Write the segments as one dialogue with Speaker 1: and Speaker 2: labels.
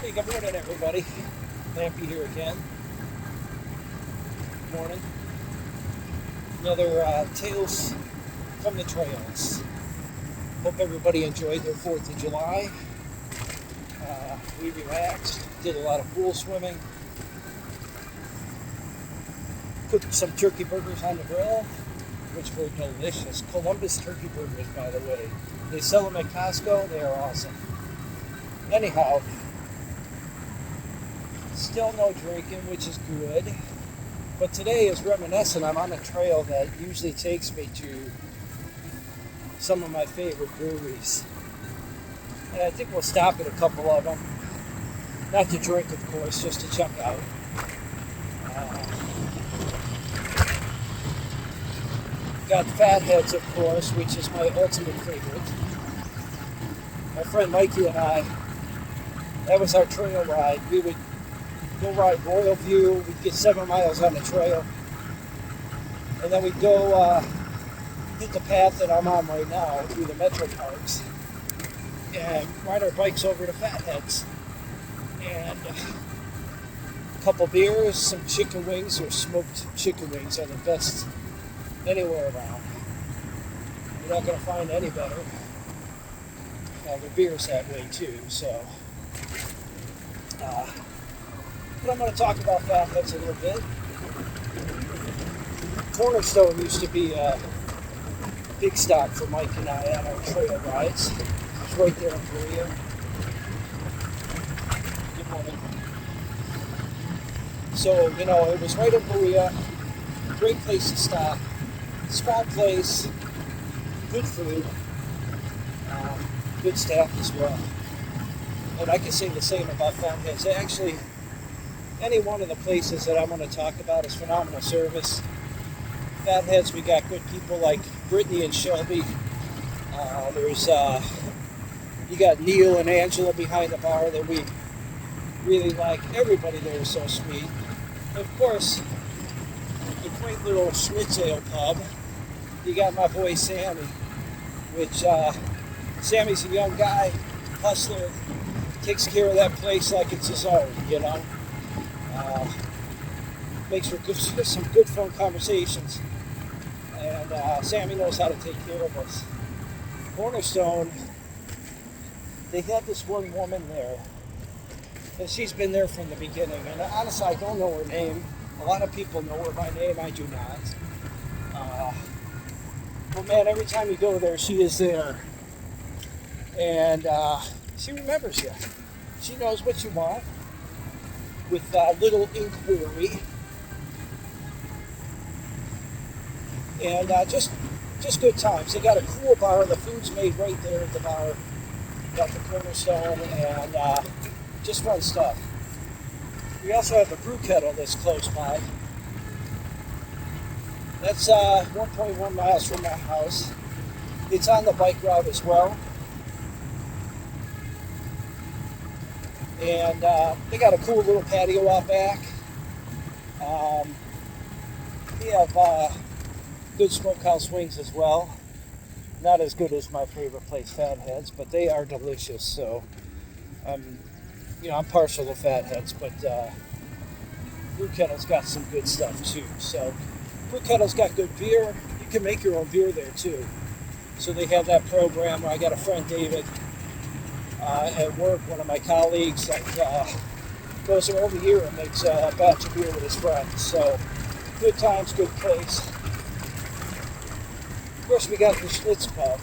Speaker 1: Hey, good morning, everybody. Lampy here again. Good morning. Another Tales from the Trails. Hope everybody enjoyed their 4th of July. We relaxed, did a lot of pool swimming, cooked some turkey burgers on the grill, which were delicious. Columbus turkey burgers, by the way. They sell them at Costco. They are awesome. Anyhow, still no drinking, which is good. But today is reminiscent. I'm on a trail that usually takes me to some of my favorite breweries. And I think we'll stop at a couple of them. Not to drink, of course, just to check out. Got Fatheads, of course, which is my ultimate favorite. My friend Mikey and I, that was our trail ride. We would go ride Royal View. We'd get 7 miles on the trail. And then we'd go hit the path that I'm on right now through the Metroparks and ride our bikes over to Fatheads. And a couple beers, some chicken wings, or smoked chicken wings are the best anywhere around. You're not going to find any better. The beer's that way too, so. But I'm going to talk about Fatheads a little bit. Cornerstone used to be a big stop for Mike and I on our trail rides. It's right there in Korea. Good morning. So, it was right in Korea. Great place to stop. Small place. Good food. Good staff as well. And I can say the same about Fatheads. Actually, any one of the places that I'm going to talk about is phenomenal service. Fatheads, we got good people like Brittany and Shelby. You got Neil and Angela behind the bar that we really like. Everybody there is so sweet. And of course, the quaint little Schnitzel pub. You got my boy Sammy, which Sammy's a young guy, hustler, takes care of that place like it's his own, Makes for some good fun conversations. And Sammy knows how to take care of us. Cornerstone, they had this one woman there, and she's been there from the beginning. And honestly, I don't know her name. A lot of people know her by name. I do not. But man, every time you go there, she is there. And she remembers you. She knows what you want with little inquiry. And just good times. They got a cool bar. The food's made right there at the bar. Got the Cornerstone and just fun stuff. We also have the brew kettle that's close by. That's 1.1 miles from my house. It's on the bike route as well. And they got a cool little patio out back. We have good smokehouse wings as well. Not as good as my favorite place, Fatheads, but they are delicious. So, I'm partial to Fatheads, but Brew Kettle's got some good stuff too. So, Brew Kettle's got good beer. You can make your own beer there too. So they have that program. I got a friend, David, at work, one of my colleagues, that goes there every year and makes a batch of beer with his friends. So, good times, good place. Of course, we got the Schlitz Pub.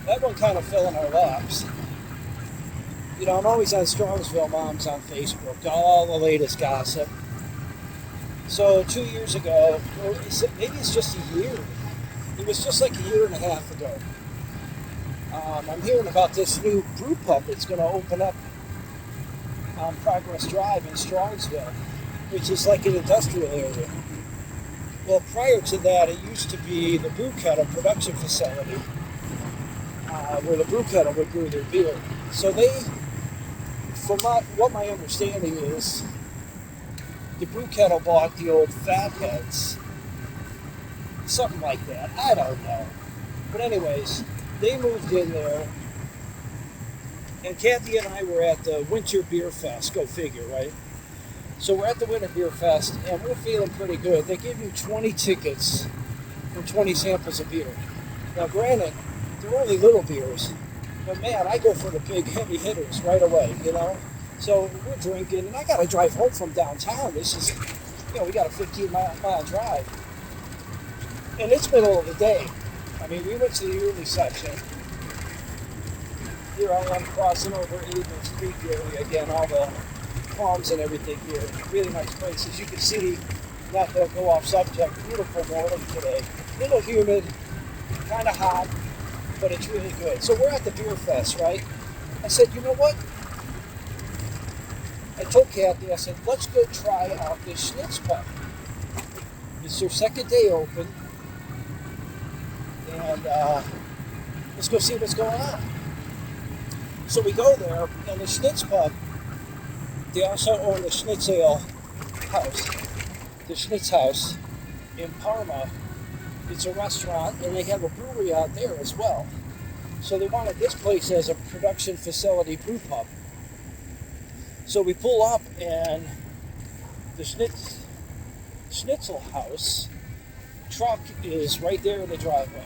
Speaker 1: That one kind of fell in our laps. I'm always on Strongsville Moms on Facebook, all the latest gossip. So 2 years ago, or maybe it's just a year. It was just like a year and a half ago. I'm hearing about this new brew pub that's going to open up on Progress Drive in Strongsville, which is like an industrial area. Well, prior to that, it used to be the Brew Kettle production facility, where the Brew Kettle would brew their beer. So from what my understanding is, the Brew Kettle bought the old Fatheads, something like that. I don't know. But anyways, they moved in there, And Kathy and I were at the Winter Beer Fest. Go figure, right? So we're at the Winter Beer Fest, and we're feeling pretty good. They give you 20 tickets for 20 samples of beer. Now, granted, they're only little beers, but man, I go for the big heavy hitters right away, you know? So we're drinking, and I got to drive home from downtown. This is, we got a 15-mile drive. And it's middle of the day. I mean, we went to the early section. Here I am crossing over Aiden's Creek area again, all the palms and everything here. Really nice place. As you can see, not to go off subject, beautiful morning today. A little humid, kind of hot, but it's really good. So we're at the beer fest, right? I said, you know what? I told Kathy, I said, let's go try out this Schnitz Pub. It's their second day open. And let's go see what's going on. So we go there, and the Schnitz Pub, they also own the Schnitzel House, the Schnitz House in Parma. It's a restaurant, and they have a brewery out there as well. So they wanted this place as a production facility brew pub. So we pull up, and the Schnitzel House truck is right there in the driveway.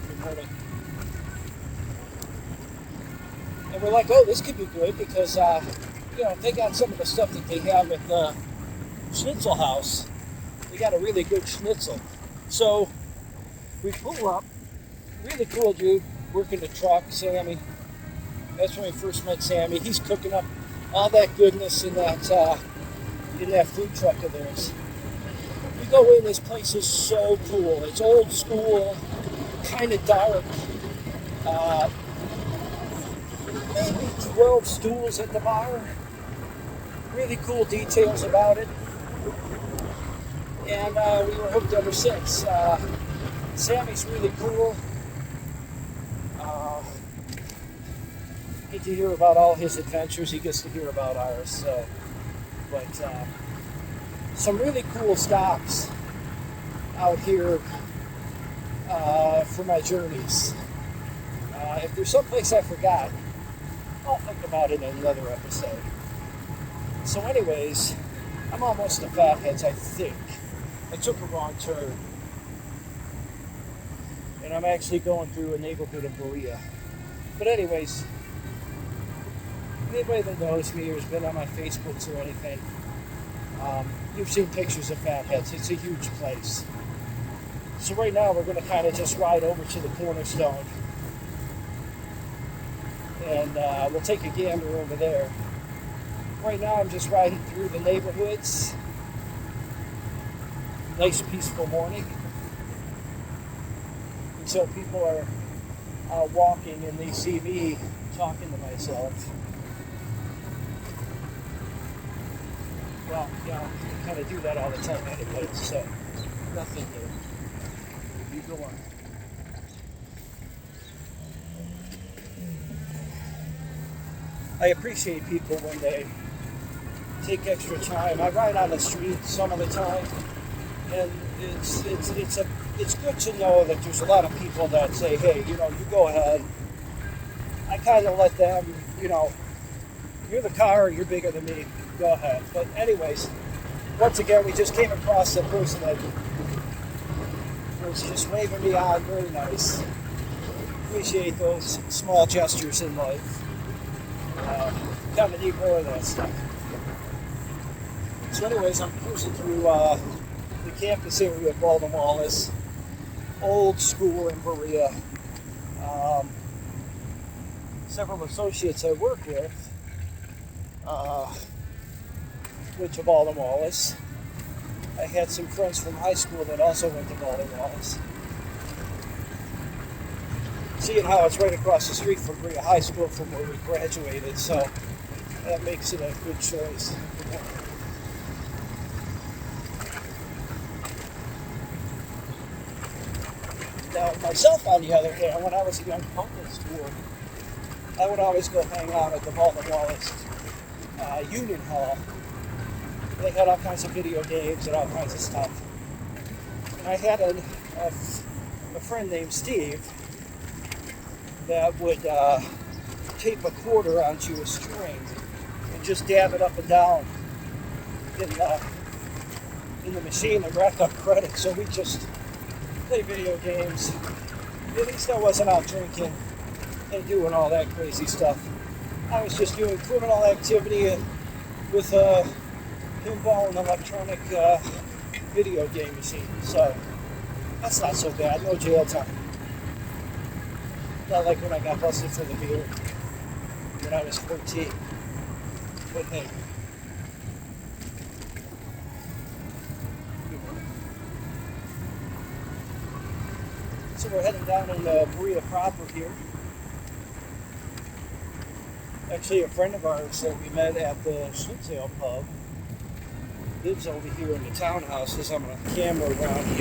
Speaker 1: Good morning. And we're like, oh, this could be good because, they got some of the stuff that they have at the Schnitzel House. They got a really good schnitzel. So we pull up, really cool dude, working the truck, Sammy. That's when we first met Sammy. He's cooking up all that goodness in that food truck of theirs. We go in, this place is so cool. It's old school, kind of dark. Maybe 12 stools at the bar. Really cool details about it. And we were hooked ever since. Sammy's really cool. Get to hear about all his adventures. He gets to hear about ours. So, but some really cool stops out here for my journeys. If there's someplace I forgot, I'll think about it in another episode. So anyways, I'm almost to Fatheads, I think. I took a wrong turn. And I'm actually going through a neighborhood in Berea. But anyways, anybody that knows me or has been on my Facebooks or anything, you've seen pictures of Fatheads. It's a huge place. So right now we're going to kind of just ride over to the Cornerstone. And we'll take a gander over there. Right now I'm just riding through the neighborhoods. Nice peaceful morning. Until people are walking and they see me talking to myself. Well, I kind of do that all the time anyway, so nothing new. You go on. I appreciate people when they take extra time. I ride on the street some of the time, and it's good to know that there's a lot of people that say, hey, you go ahead. I kind of let them, you're the car, you're bigger than me, go ahead. But anyways, once again, we just came across a person that was just waving me on, very nice. Appreciate those small gestures in life. Kind of need more of that stuff. So anyways, I'm cruising through the campus area of Baltimore, old school in Berea. Several associates I work with went to Baltimore. I had some friends from high school that also went to Baltimore. Seeing how it's right across the street from Berea High School from where we graduated, so that makes it a good choice. Now, myself, on the other hand, when I was a young punk in school, I would always go hang out at the Baltimore Union Hall. They had all kinds of video games and all kinds of stuff. And I had a friend named Steve that would tape a quarter onto a string and just dab it up and down in the machine and rack up credits. So we just play video games. At least I wasn't out drinking and doing all that crazy stuff. I was just doing criminal activity with a pinball and electronic video game machine. So that's not so bad. No jail time. Not like when I got busted for the beer when I was 14. But hey. So we're heading down in Berea proper here. Actually, a friend of ours that we met at the Schnitzel pub lives over here in the townhouses. I'm going to camera around here.